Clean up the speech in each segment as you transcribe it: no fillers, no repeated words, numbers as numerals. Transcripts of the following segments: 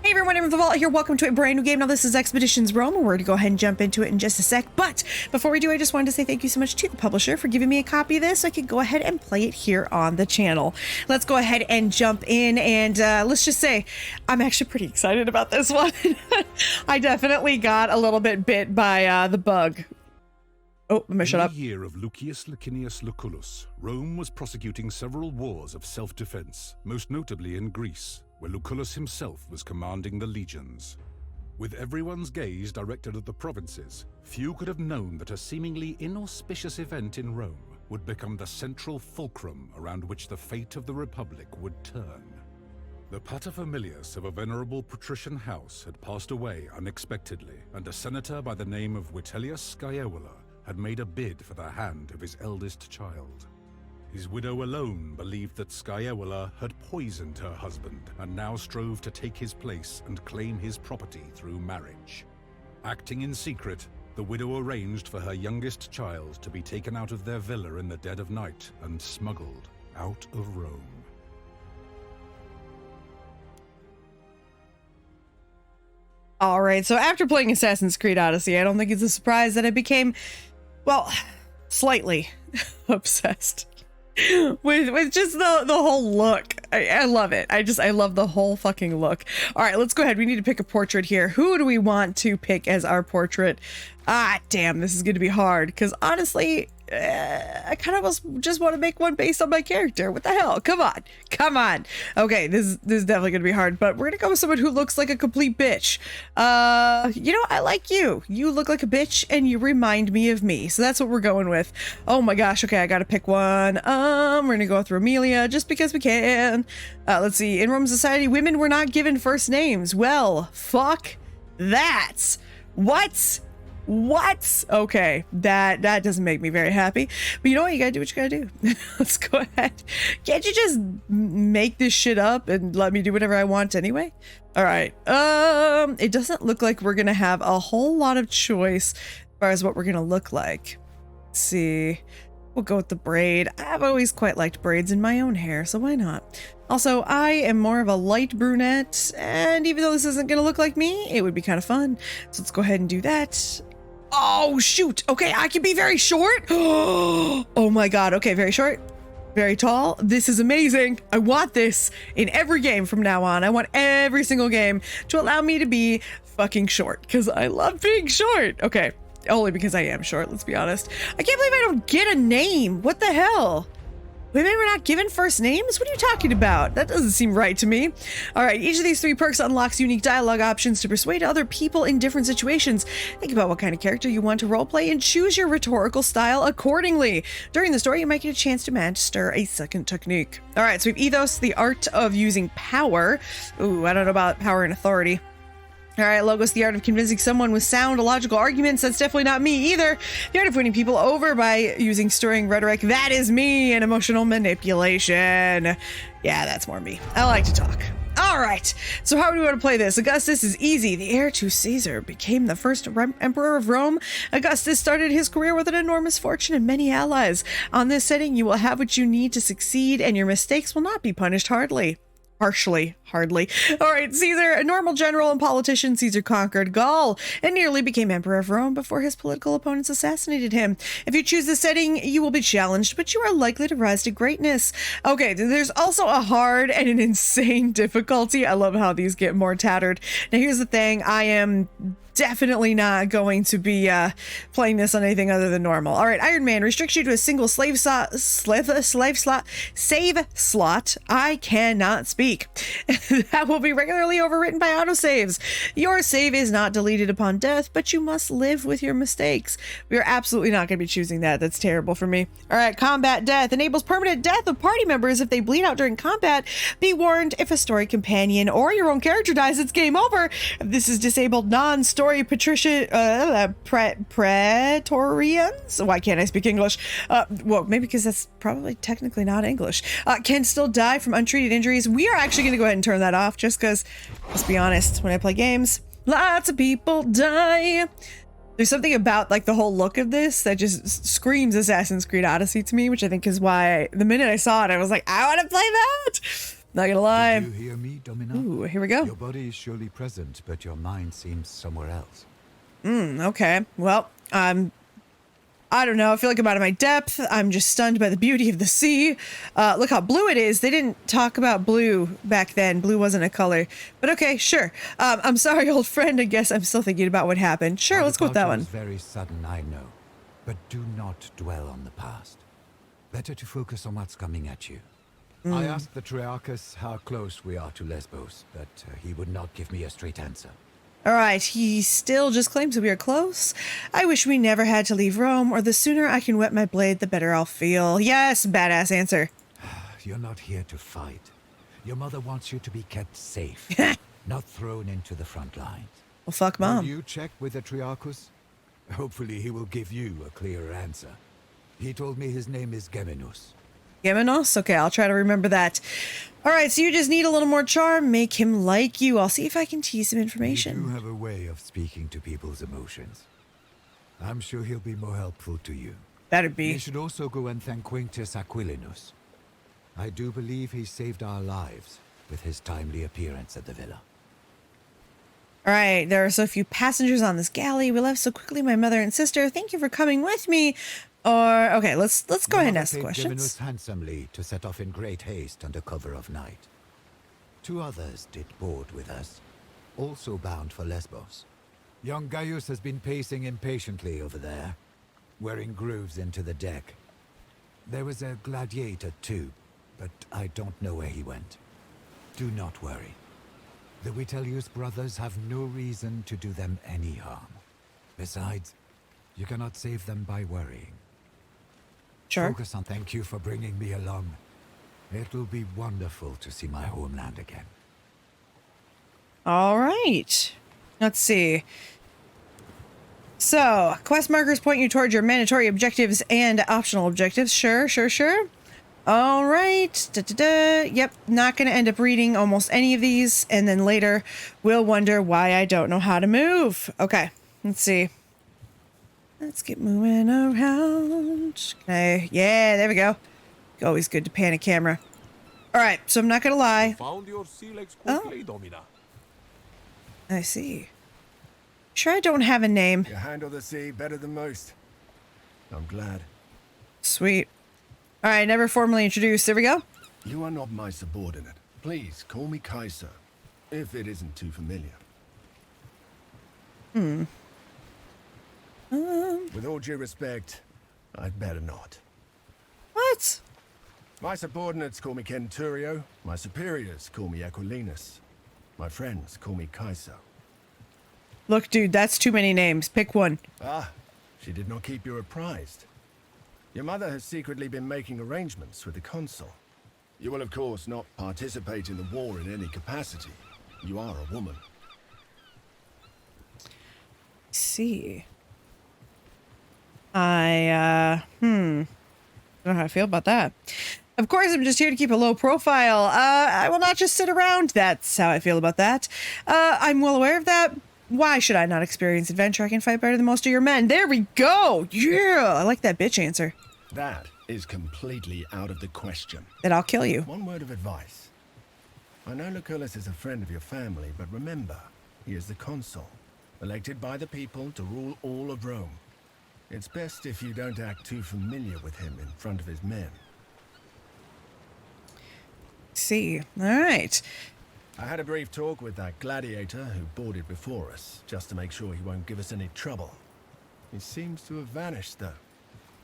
Hey everyone, AmberFrmThVault here. Welcome to a brand new game. Now this is Expeditions Rome, and we're going to go ahead and jump into it in just a sec. But before we do, I just wanted to say thank you so much to the publisher for giving me a copy of this so I could go ahead and play it here on the channel. Let's go ahead and jump in, and let's just say I'm actually pretty excited about this one. I definitely got a little bit bit by the bug. Oh, I'm gonna shut up. In the year of Lucius Licinius Lucullus, Rome was prosecuting several wars of self-defense, most notably in Greece, where Lucullus himself was commanding the legions. With everyone's gaze directed at the provinces, few could have known that a seemingly inauspicious event in Rome would become the central fulcrum around which the fate of the Republic would turn. The paterfamilias of a venerable patrician house had passed away unexpectedly, and a senator by the name of Vitellius Scaevola had made a bid for the hand of his eldest child. His widow alone believed that Scaevola had poisoned her husband and now strove to take his place and claim his property through marriage. Acting in secret, the widow arranged for her youngest child to be taken out of their villa in the dead of night and smuggled out of Rome. All right, so after playing Assassin's Creed Odyssey, I don't think it's a surprise that I became, well, slightly obsessed with just the whole look. I love it. I love the whole fucking look. All right, let's go ahead. We need to pick a portrait here. Who do we want to pick as our portrait? Ah, damn, this is going to be hard because honestly, I kind of just want to make one based on my character. What the hell? Come on. Come on. Okay, this is definitely going to be hard, but we're going to go with someone who looks like a complete bitch. You know, I like you. You look like a bitch and you remind me of me. So that's what we're going with. Oh my gosh. Okay, I got to pick one. We're going to go with Romelia just because we can. Let's see. In Roman society, women were not given first names. Well, fuck that. What? Okay, that doesn't make me very happy, but you know what, you gotta do what you gotta do. Let's go ahead. Can't you just make this shit up and let me do whatever I want anyway? All right, it doesn't look like we're gonna have a whole lot of choice as far as what we're gonna look like. Let's see, we'll go with the braid. I've always quite liked braids in my own hair, so why not? Also, I am more of a light brunette, and even though this isn't gonna look like me, it would be kind of fun, so let's go ahead and do that. Oh, shoot. Okay, I can be very short. Oh my god. Okay, very short, very tall. This is amazing. I want this in every game from now on. I want every single game to allow me to be fucking short because I love being short. Okay, only because I am short, let's be honest. I can't believe I don't get a name. What the hell? Women were not given first names? What are you talking about? That doesn't seem right to me. All right, each of these 3 perks unlocks unique dialogue options to persuade other people in different situations. Think about what kind of character you want to roleplay and choose your rhetorical style accordingly. During the story, you might get a chance to master a second technique. All right, so we have ethos, the art of using power. Ooh, I don't know about power and authority. All right, logos, the art of convincing someone with sound, logical arguments. That's definitely not me either. The art of winning people over by using stirring rhetoric. That is me. And emotional manipulation. Yeah, that's more me. I like to talk. All right, so how do we want to play this? Augustus is easy. The heir to Caesar became the first emperor of Rome. Augustus started his career with an enormous fortune and many allies. On this setting, you will have what you need to succeed, and your mistakes will not be punished harshly. All right, Caesar, a normal general and politician, Caesar conquered Gaul and nearly became emperor of Rome before his political opponents assassinated him. If you choose this setting, you will be challenged, but you are likely to rise to greatness. Okay, there's also a hard and an insane difficulty. I love how these get more tattered. Now, here's the thing. I am definitely not going to be playing this on anything other than normal. All right, Iron Man restricts you to a single save slot. I cannot speak. That will be regularly overwritten by autosaves. Your save is not deleted upon death, but you must live with your mistakes. We are absolutely not going to be choosing that. That's terrible for me. All right, combat death enables permanent death of party members if they bleed out during combat. Be warned, if a story companion or your own character dies, it's game over. If this is disabled non-story Praetorians, why can't I speak English? Well, maybe because that's probably technically not English. Can still die from untreated injuries. We are actually going to go ahead and turn that off just because, let's be honest, when I play games, lots of people die. There's something about like the whole look of this that just screams Assassin's Creed Odyssey to me, which I think is why the minute I saw it, I was like, I want to play that. Not gonna lie. Did you hear me, Domina? Ooh, here we go. Your body is surely present, but your mind seems somewhere else. Okay. Well, I don't know. I feel like I'm out of my depth. I'm just stunned by the beauty of the sea. Look how blue it is. They didn't talk about blue back then. Blue wasn't a color. But okay, sure. I'm sorry, old friend. I guess I'm still thinking about what happened. Sure, let's go with that one. It was very sudden, I know. But do not dwell on the past. Better to focus on what's coming at you. I asked the Triarchus how close we are to Lesbos, but he would not give me a straight answer. All right, he still just claims that we are close. I wish we never had to leave Rome, or the sooner I can wet my blade, the better I'll feel. Yes, badass answer. You're not here to fight. Your mother wants you to be kept safe, not thrown into the front lines. Well, fuck mom. Will you check with the Triarchus? Hopefully he will give you a clearer answer. He told me his name is Geminus. Gemenos? Okay, I'll try to remember that. All right, so you just need a little more charm. Make him like you. I'll see if I can tease some information. You do have a way of speaking to people's emotions. I'm sure he'll be more helpful to you. Better be. You should also go and thank Quintus Aquilinus. I do believe he saved our lives with his timely appearance at the villa. All right, there are so few passengers on this galley. We left so quickly, my mother and sister. Thank you for coming with me. Or, okay, let's go ahead and ask questions. Geminus handsomely to set off in great haste under cover of night. 2 others did board with us, also bound for Lesbos. Young Gaius has been pacing impatiently over there, wearing grooves into the deck. There was a gladiator too, but I don't know where he went. Do not worry. The Vitellius brothers have no reason to do them any harm. Besides, you cannot save them by worrying. Sure. Focus on thank you for bringing me along. It will be wonderful to see my homeland again. All right. Let's see. So, quest markers point you towards your mandatory objectives and optional objectives. Sure. All right. Yep, not going to end up reading almost any of these, and then later we'll wonder why I don't know how to move. Okay, let's see. Let's get moving around. Okay, yeah, there we go. Always good to pan a camera. All right, so I'm not going to lie. Found your sea legs quickly, Domina. I see. Sure, I don't have a name. You handle the sea better than most. I'm glad. Sweet. All right, never formally introduced. There we go. You are not my subordinate. Please call me Kaiser, if it isn't too familiar. With all due respect, I'd better not. What? My subordinates call me Centurio, my superiors call me Aquilinus, my friends call me Kaiser. Look, dude, that's too many names. Pick one. Ah, she did not keep you apprised. Your mother has secretly been making arrangements with the consul. You will, of course, not participate in the war in any capacity. You are a woman. See. I don't know how I feel about that. Of course, I'm just here to keep a low profile. I will not just sit around. That's how I feel about that. I'm well aware of that. Why should I not experience adventure? I can fight better than most of your men. There we go. Yeah, I like that bitch answer. That is completely out of the question. Then I'll kill you. One word of advice. I know Lucullus is a friend of your family, but remember, he is the consul, elected by the people to rule all of Rome. It's best if you don't act too familiar with him in front of his men. See. All right. I had a brief talk with that gladiator who boarded before us, just to make sure he won't give us any trouble. He seems to have vanished, though.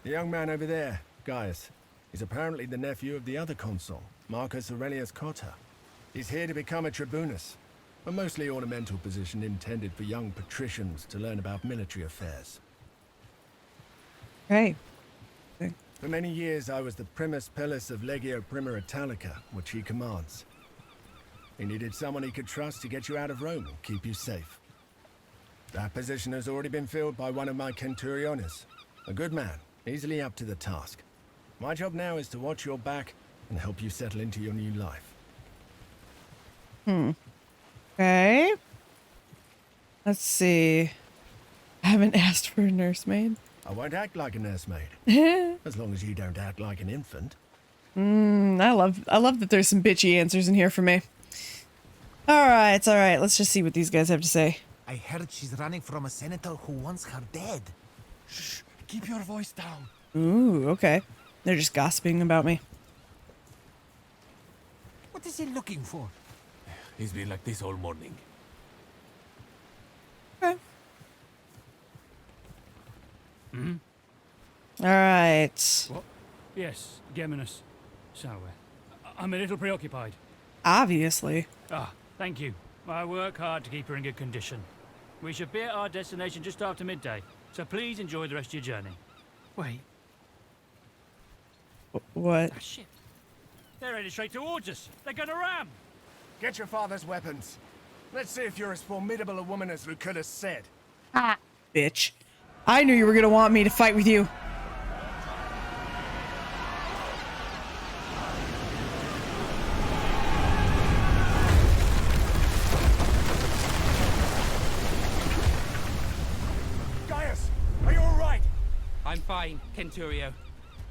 The young man over there, Gaius, is apparently the nephew of the other consul, Marcus Aurelius Cotta. He's here to become a tribunus, a mostly ornamental position intended for young patricians to learn about military affairs. Hey. For many years, I was the primus pellus of Legio Prima Italica, which he commands. He needed someone he could trust to get you out of Rome and keep you safe. That position has already been filled by one of my Centuriones, a good man, easily up to the task. My job now is to watch your back and help you settle into your new life. Okay. Let's see. I haven't asked for a nursemaid. I won't act like a nursemaid, as long as you don't act like an infant. I love that there's some bitchy answers in here for me. All right, it's all right. Let's just see what these guys have to say. I heard she's running from a senator who wants her dead. Shh, keep your voice down. Ooh, okay. They're just gossiping about me. What is he looking for? He's been like this all morning. Okay. All right. What? Yes, Geminus. So, I'm a little preoccupied. Obviously. Ah, thank you. I work hard to keep her in good condition. We should be at our destination just after midday, so please enjoy the rest of your journey. Wait. What? Ah, shit. They're headed straight towards us. They're gonna ram. Get your father's weapons. Let's see if you're as formidable a woman as Lucullus said. Bitch. I knew you were gonna want me to fight with you. Gaius, are you all right? I'm fine, Kenturio.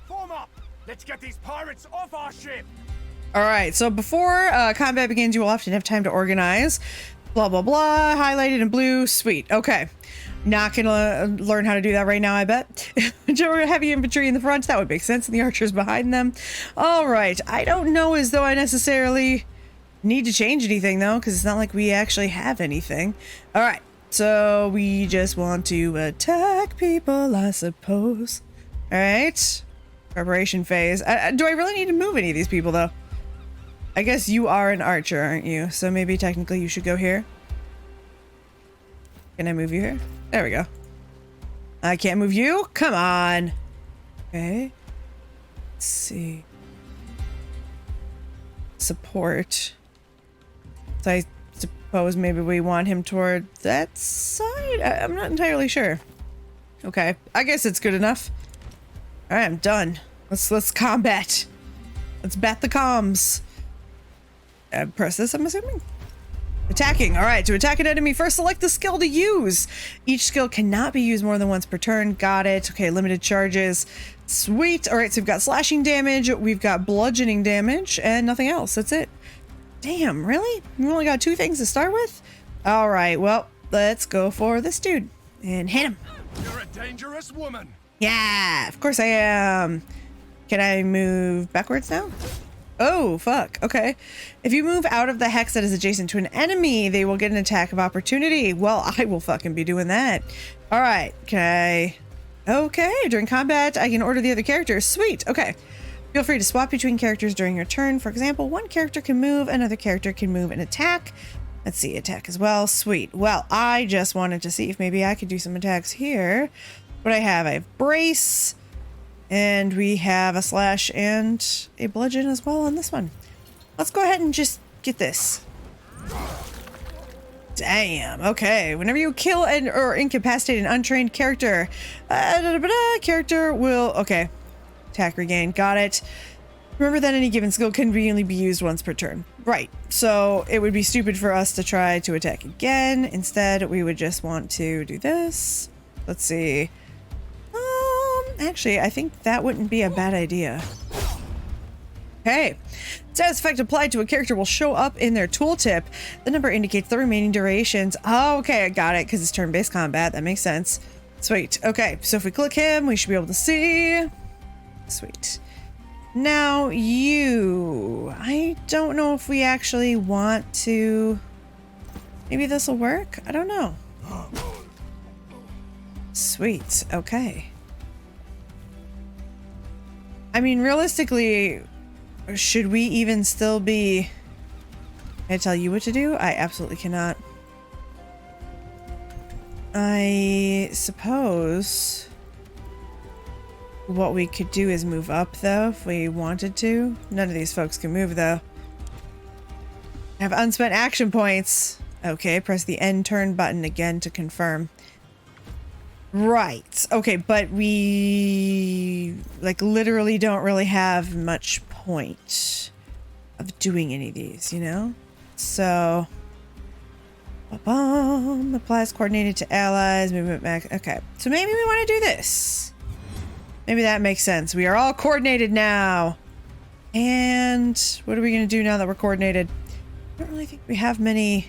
Form up. Let's get these pirates off our ship. All right, so before combat begins, you will often have time to organize. Blah, blah, blah. Highlighted in blue. Sweet. Okay. Not gonna learn how to do that right now, I bet. General heavy infantry in the front. That would make sense. And the archers behind them. All right. I don't know as though I necessarily need to change anything, though, because it's not like we actually have anything. All right. So we just want to attack people, I suppose. All right. Preparation phase. Do I really need to move any of these people, though? I guess you are an archer, aren't you? So maybe technically you should go here. Can I move you here? There we go. I can't move you? Come on. Okay. Let's see. Support. So I suppose maybe we want him toward that side? I'm not entirely sure. Okay. I guess it's good enough. All right, I'm done. Let's combat. Let's bat the comms. Press this, I'm assuming. Attacking. All right, to attack an enemy, first select the skill to use. Each skill cannot be used more than once per turn. Got it. Okay, limited charges. Sweet. All right, so we've got slashing damage, we've got bludgeoning damage, and nothing else. That's it. Damn, really? We only got 2 things to start with? All right, well, let's go for this dude and hit him. You're a dangerous woman. Yeah, of course I am. Can I move backwards now? Oh, fuck. Okay. If you move out of the hex that is adjacent to an enemy, they will get an attack of opportunity. Well, I will fucking be doing that. All right. Can I... Okay. During combat, I can order the other characters. Sweet. Okay. Feel free to swap between characters during your turn. For example, one character can move, another character can move and attack. Let's see, attack as well. Sweet. Well, I just wanted to see if maybe I could do some attacks here. What I have brace, and we have a slash and a bludgeon as well on this one. Let's go ahead and just get this. Damn. Okay. Whenever you kill or incapacitate an untrained character, character will... Okay. Attack regain. Got it. Remember that any given skill can conveniently be used once per turn. Right. So it would be stupid for us to try to attack again. Instead, we would just want to do this. Let's see. Actually, I think that wouldn't be a bad idea. Okay. Status effect applied to a character will show up in their tooltip. The number indicates the remaining durations. Oh, okay, I got it, because it's turn-based combat. That makes sense. Sweet. Okay, so if we click him, we should be able to see. Sweet. Now, you. I don't know if we actually want to... Maybe this will work? I don't know. Sweet. Okay. I mean, realistically, should we even still be... Can I tell you what to do? I absolutely cannot. I suppose what we could do is move up, though, if we wanted to. None of these folks can move, though. I have unspent action points. Okay, press the end turn button again to confirm. Right. Okay, but we like literally don't really have much point of doing any of these, you know? So applies coordinated to allies, movement back. Okay. So maybe we want to do this. Maybe that makes sense. We are all coordinated now. And what are we going to do now that we're coordinated? I don't really think we have many...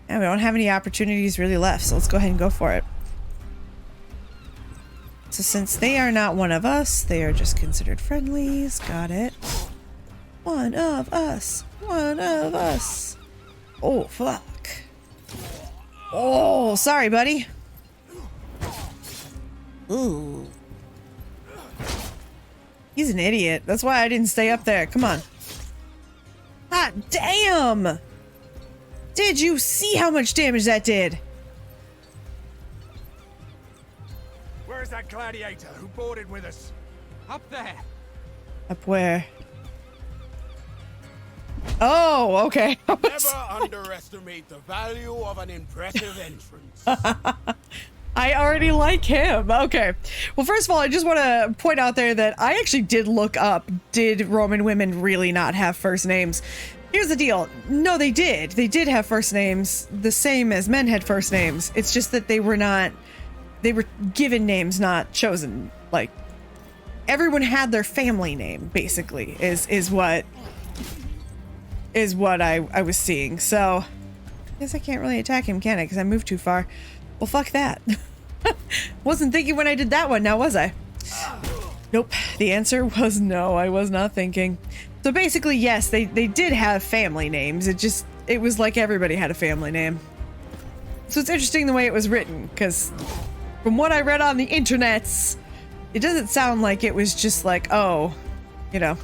Yeah, we don't have any opportunities really left, so let's go ahead and go for it. So since they are not one of us, they are just considered friendlies. Got it. One of us. One of us. Oh, fuck. Oh, sorry, buddy. Ooh. He's an idiot. That's why I didn't stay up there. Come on. Hot damn! Did you see how much damage that did? Where's that gladiator who boarded with us? Up there. Up where? Oh, okay. Never underestimate the value of an impressive entrance. I already like him. Okay. Well, first of all, I just want to point out there that I actually did look up, did Roman women really not have first names? Here's the deal. No, they did. They did have first names the same as men had first names. It's just that they were given names, not chosen. Like, everyone had their family name, basically, is what I was seeing. So, I guess I can't really attack him, can I? Because I moved too far. Well, fuck that. Wasn't thinking when I did that one, now was I? Nope. The answer was no, I was not thinking. So basically, yes, they did have family names. It was like everybody had a family name. So it's interesting the way it was written, because from what I read on the internets, it doesn't sound like it was just like, oh, you know,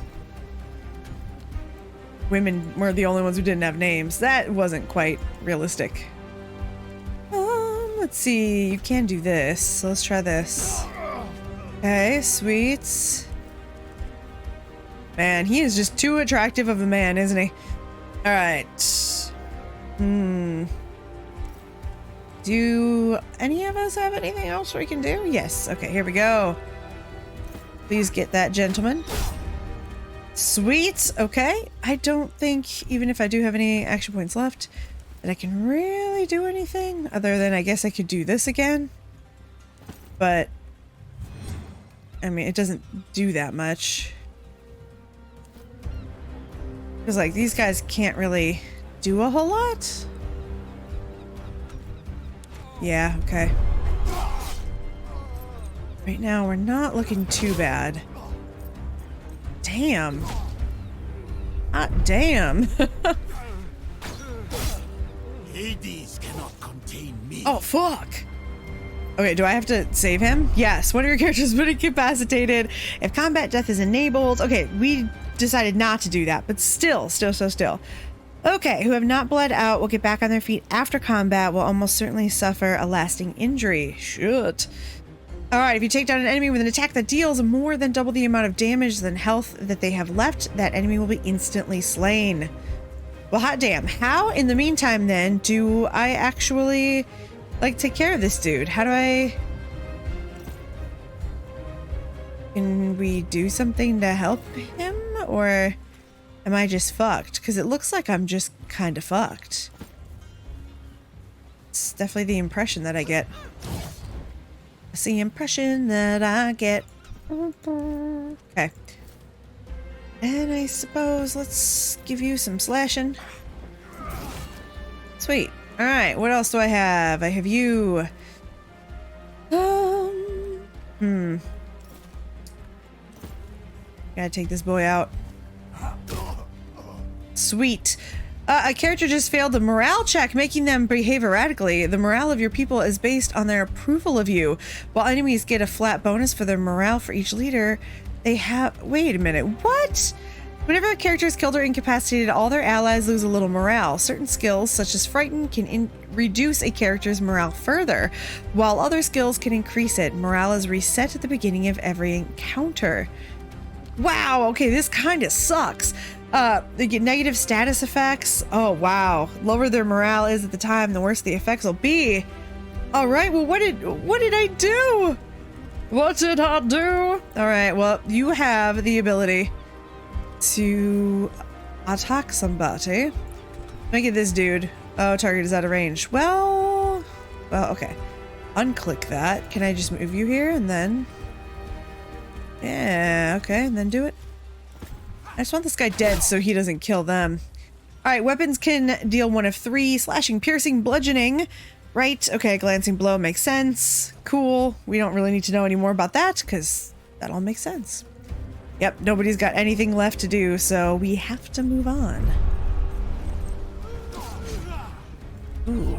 women were the only ones who didn't have names. That wasn't quite realistic. Let's see, you can do this, so let's try this. Okay, sweet. Man, he is just too attractive of a man, isn't he? Alright. Do any of us have anything else we can do? Yes, okay, here we go. Please get that, gentleman. Sweet, okay. I don't think, even if I do have any action points left, that I can really do anything other than I guess I could do this again, but I mean it doesn't do that much because like these guys can't really do a whole lot. Yeah, okay. Right now we're not looking too bad. Damn. Hot damn. Hades cannot contain me. Oh, fuck. Okay, do I have to save him? Yes, one of your characters has been incapacitated. If combat death is enabled. Okay, we decided not to do that, but still. Okay, who have not bled out will get back on their feet after combat will almost certainly suffer a lasting injury. Shit. Alright, if you take down an enemy with an attack that deals more than double the amount of damage than health that they have left, that enemy will be instantly slain. Well, hot damn. How, in the meantime, then, do I actually, like, take care of this dude? How do I... Can we do something to help him? Or am I just fucked? Because it looks like I'm just kind of fucked. It's definitely the impression that I get. It's the impression that I get. Okay. And I suppose let's give you some slashing. Sweet. Alright, what else do I have? I have you. Gotta take this boy out. Sweet. A character just failed the morale check, making them behave erratically. The morale of your people is based on their approval of you. While enemies get a flat bonus for their morale for each leader, they have... Wait a minute, what? Whenever a character is killed or incapacitated, all their allies lose a little morale. Certain skills, such as Frighten, can reduce a character's morale further, while other skills can increase it. Morale is reset at the beginning of every encounter. Wow, okay, this kind of sucks. They get negative status effects. Oh, wow. Lower their morale is at the time, the worse the effects will be. All right, well, what did I do? What did I do? All right, well, you have the ability to attack somebody. Make it this dude. Oh, target is out of range. Well, okay. Unclick that. Can I just move you here and then... Yeah, okay, and then do it. I just want this guy dead so he doesn't kill them. All right, weapons can deal 1 of 3, slashing, piercing, bludgeoning. Right, okay, glancing blow makes sense. Cool. We don't really need to know any more about that because that all makes sense. Yep, nobody's got anything left to do, so we have to move on. Ooh.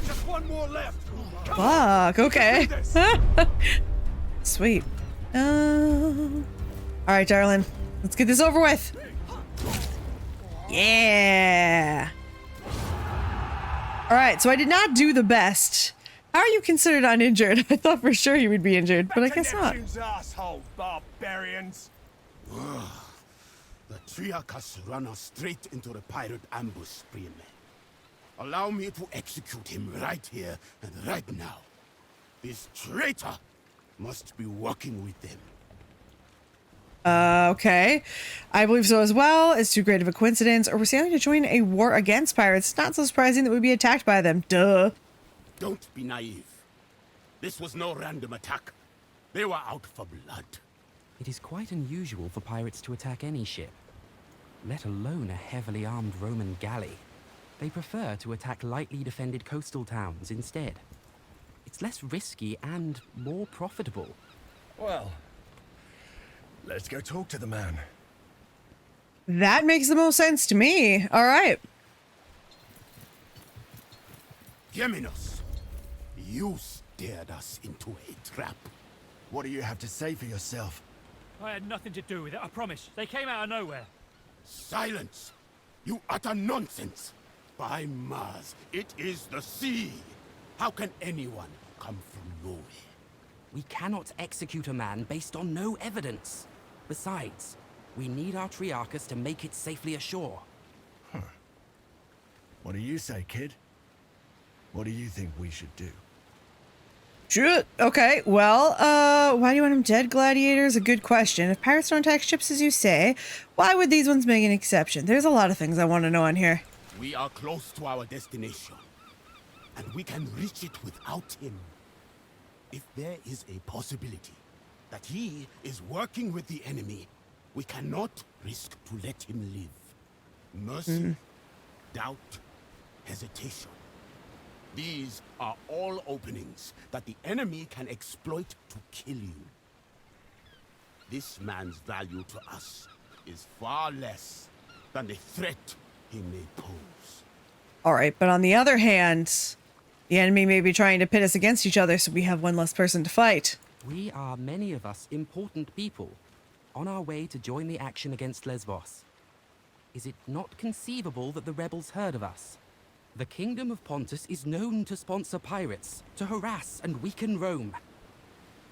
Just one more left. Fuck, okay. Sweet. Alright, darling. Let's get this over with. Yeah. Alright, so I did not do the best. How are you considered uninjured? I thought for sure you would be injured, but I guess not. Asshole barbarians. The Triarch has run us straight into the pirate ambush, Spearman. Allow me to execute him right here and right now. This traitor must be working with them. Okay. I believe so as well. It's too great of a coincidence. Or we're sailing to join a war against pirates. Not so surprising that we'd be attacked by them. Duh. Don't be naive. This was no random attack. They were out for blood. It is quite unusual for pirates to attack any ship, let alone a heavily armed Roman galley. They prefer to attack lightly defended coastal towns instead. It's less risky and more profitable. Well, let's go talk to the man. That makes the most sense to me. All right. Geminos, you steered us into a trap. What do you have to say for yourself? I had nothing to do with it, I promise. They came out of nowhere. Silence! You utter nonsense! By Mars, it is the sea! How can anyone come from nowhere? We cannot execute a man based on no evidence. Besides, we need our Triarchus to make it safely ashore. What do you say, kid? What do you think we should do? Shoot. Okay, well, why do you want them dead, gladiators? A good question. If pirates don't attack ships as you say, why would these ones make an exception? There's a lot of things I want to know on here. We are close to our destination, and we can reach it without him. If there is a possibility that he is working with the enemy, we cannot risk to let him live. Mercy, doubt, hesitation. These are all openings that the enemy can exploit to kill you. This man's value to us is far less than the threat he may pose. All right, but on the other hand, the enemy may be trying to pit us against each other, so we have one less person to fight. We are, many of us, important people, on our way to join the action against Lesbos. Is it not conceivable that the rebels heard of us? The Kingdom of Pontus is known to sponsor pirates, to harass and weaken Rome.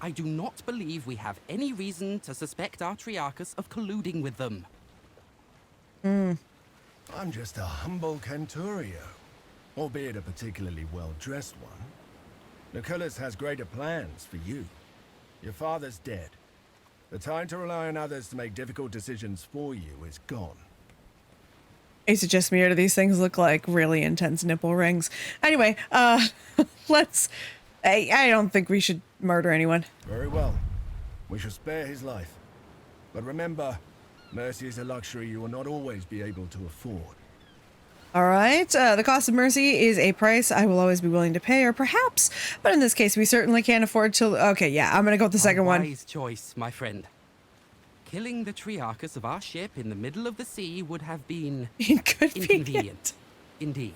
I do not believe we have any reason to suspect our Triarchus of colluding with them. I'm just a humble Centurio, albeit a particularly well-dressed one. Lucullus has greater plans for you. Your father's dead. The time to rely on others to make difficult decisions for you is gone. Ace just me, or do these things look like really intense nipple rings? Anyway, let's... I don't think we should murder anyone. Very well. We shall spare his life. But remember, mercy is a luxury you will not always be able to afford. All right, the cost of mercy is a price I will always be willing to pay, or perhaps, but in this case, we certainly can't afford to... Okay, yeah, I'm gonna go with the second one. Wise choice, my friend. Killing the Triarchus of our ship in the middle of the sea would have been inconvenient. Indeed.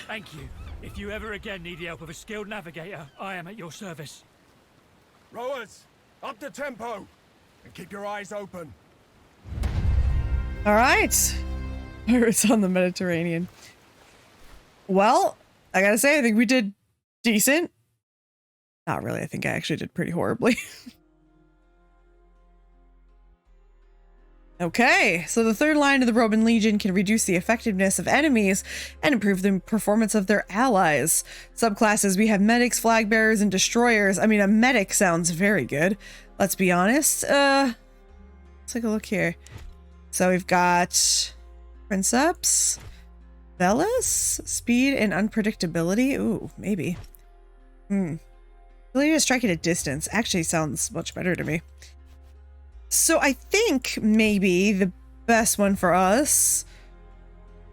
Thank you. If you ever again need the help of a skilled navigator, I am at your service. Rowers, up the tempo, and keep your eyes open. All right. Pirates on the Mediterranean. Well, I gotta say, I think we did decent. Not really. I think I actually did pretty horribly. Okay, so the third line of the Roman Legion can reduce the effectiveness of enemies and improve the performance of their allies. Subclasses, we have medics, flag bearers, and destroyers. I mean, a medic sounds very good. Let's be honest. Let's take a look here. So we've got Princeps, Velas, speed and unpredictability. Ooh, maybe. Ability to strike at a distance actually sounds much better to me. So I think maybe the best one for us...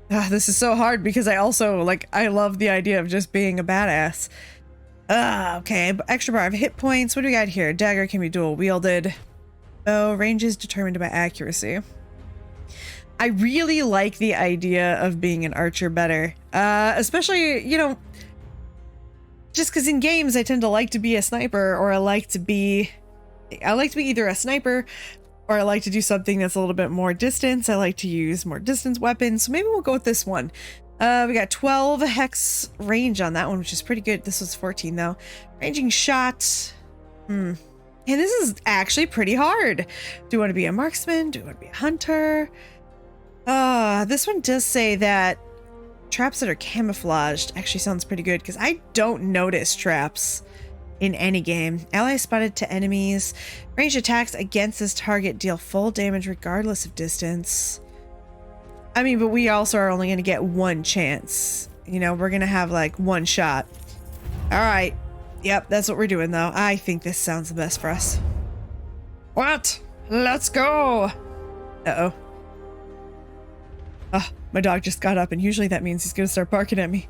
this is so hard because I also, like, I love the idea of just being a badass. Okay, extra bar of hit points. What do we got here? Dagger can be dual wielded. Oh, range is determined by accuracy. I really like the idea of being an archer better. Especially, you know, just because in games I tend to like to be a sniper, or I like to be either a sniper or I like to do something that's a little bit more distance. I like to use more distance weapons. So maybe we'll go with this one. We got 12 hex range on that one, which is pretty good. This was 14 though. Ranging shot. And this is actually pretty hard. Do you want to be a marksman? Do you want to be a hunter? This one does say that traps that are camouflaged actually sounds pretty good because I don't notice traps in any game. Allies spotted to enemies. Ranged attacks against this target deal full damage regardless of distance. I mean, but we also are only going to get one chance. You know, we're going to have like one shot. All right. Yep, that's what we're doing though. I think this sounds the best for us. What? Let's go. Uh-oh. Oh, my dog just got up and usually that means he's going to start barking at me.